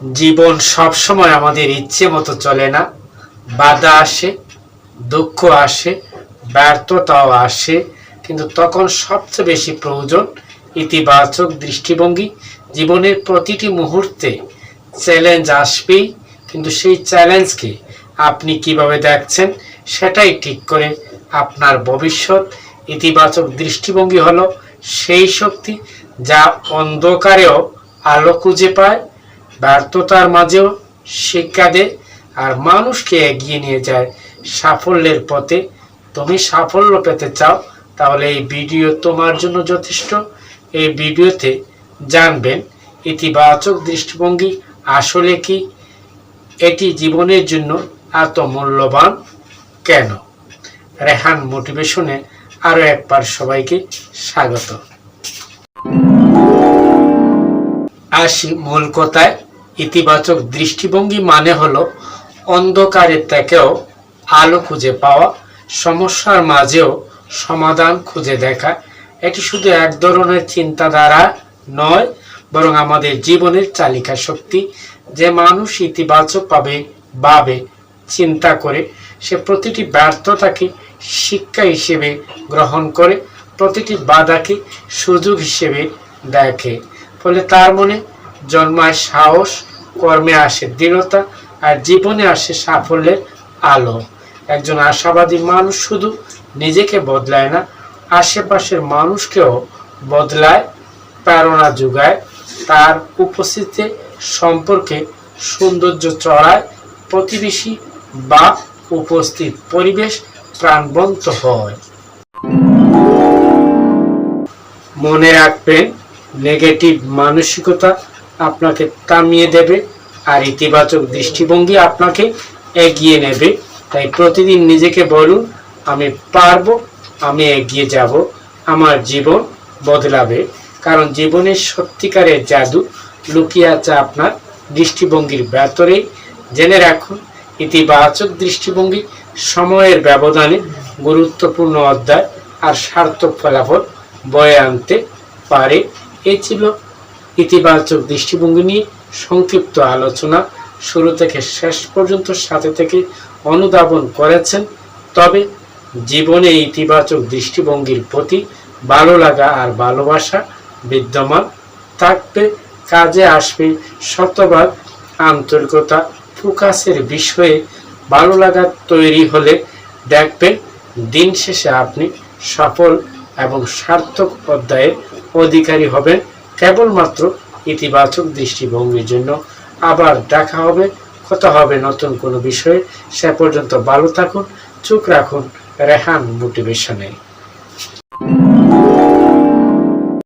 জীবন সবসময় আমাদের ইচ্ছে মতো চলে না। বাধা আসে, দুঃখ আসে, ব্যর্থতাও আসে, কিন্তু তখন সবচেয়ে বেশি প্রয়োজন ইতিবাচক দৃষ্টিভঙ্গি। জীবনের প্রতিটি মুহূর্তে চ্যালেঞ্জ আসবেই, কিন্তু সেই চ্যালেঞ্জকে আপনি কিভাবে দেখছেন সেটাই ঠিক করে আপনার ভবিষ্যৎ। ইতিবাচক দৃষ্টিভঙ্গি হলো সেই শক্তি যা অন্ধকারেও আলো খুঁজে পায়, ব্যর্থতার মাঝেও শিক্ষা দেয়, আর মানুষকে এগিয়ে নিয়ে যায় সাফল্যের পথে। তুমি সাফল্য পেতে চাও, তাহলে এই ভিডিও তোমার জন্য যথেষ্ট। এই ভিডিওতে জানবেন ইতিবাচক দৃষ্টিভঙ্গি আসলে কি, এটি জীবনের জন্য এত মূল্যবান কেন। রেহান মোটিভেশনে আরো একবার সবাইকে স্বাগত। আসি মূল কথায়। ইতিবাচক দৃষ্টিভঙ্গি মানে হলো অন্ধকারের থেকেও আলো খুঁজে পাওয়া, সমস্যার মাঝেও সমাধান খুঁজে দেখা। এটি শুধু এক ধরনের চিন্তাধারা নয়, বরং আমাদের জীবনের চালিকা শক্তি। যে মানুষ ইতিবাচকভাবে ভাবে, চিন্তা করে, সে প্রতিটি ব্যর্থতাকে শিক্ষা হিসেবে গ্রহণ করে, প্রতিটি বাধাকে সুযোগ হিসেবে দেখে। ফলে তার মনে জন্মায় সাহস, কর্মে আসে দৃঢ়তা, আর জীবনে আসে সাফল্যের আলো। একজন আশাবাদী মানুষ শুধু নিজেকে বদলায় না, আশেপাশের মানুষকেও বদলায়, প্রেরণা যোগায়। তার উপস্থিতিতে সম্পর্কে সৌন্দর্য চড়ায়, প্রতিবেশী বা উপস্থিত পরিবেশ প্রাণবন্ত হয়। মনে রাখবেন, নেগেটিভ মানসিকতা আপনাকে থামিয়ে দেবে, আর ইতিবাচক দৃষ্টিভঙ্গি আপনাকে এগিয়ে নেবে। তাই প্রতিদিন নিজেকে বলুন, আমি পারবো, আমি এগিয়ে যাব, আমার জীবন বদলাবে। কারণ জীবনের সত্যিকারের জাদু লুকিয়ে আছে আপনার দৃষ্টিভঙ্গির ভেতরে। জেনে রাখুন, ইতিবাচক দৃষ্টিভঙ্গি সময়ের ব্যবধানে গুরুত্বপূর্ণ অধ্যায় আর সার্থক ফলাফল বয়ে আনতে পারে। এই ছিল ইতিবাচক দৃষ্টিভঙ্গি নিয়ে সংক্ষিপ্ত আলোচনা। শুরু থেকে শেষ পর্যন্ত সাথে থেকে অনুধাবন করেছেন। তবে জীবনে ইতিবাচক দৃষ্টিভঙ্গির প্রতি ভালো লাগা আর ভালোবাসা বিদ্যমান থাকবে। কাজে আসবে শতভাগ আন্তরিকতা। ফোকাসের বিষয়ে ভালো লাগা তৈরি হলে দেখবেন দিন শেষে আপনি সফল এবং সার্থক অধ্যায়ের অধিকারী হবেন, কেবলমাত্র ইতিবাচক দৃষ্টিভঙ্গির জন্য। আবার দেখা হবে, কথা হবে নতুন কোনো বিষয়ে। সে পর্যন্ত ভালো থাকুন, চোখ রাখুন রেহান মোটিভেশনে।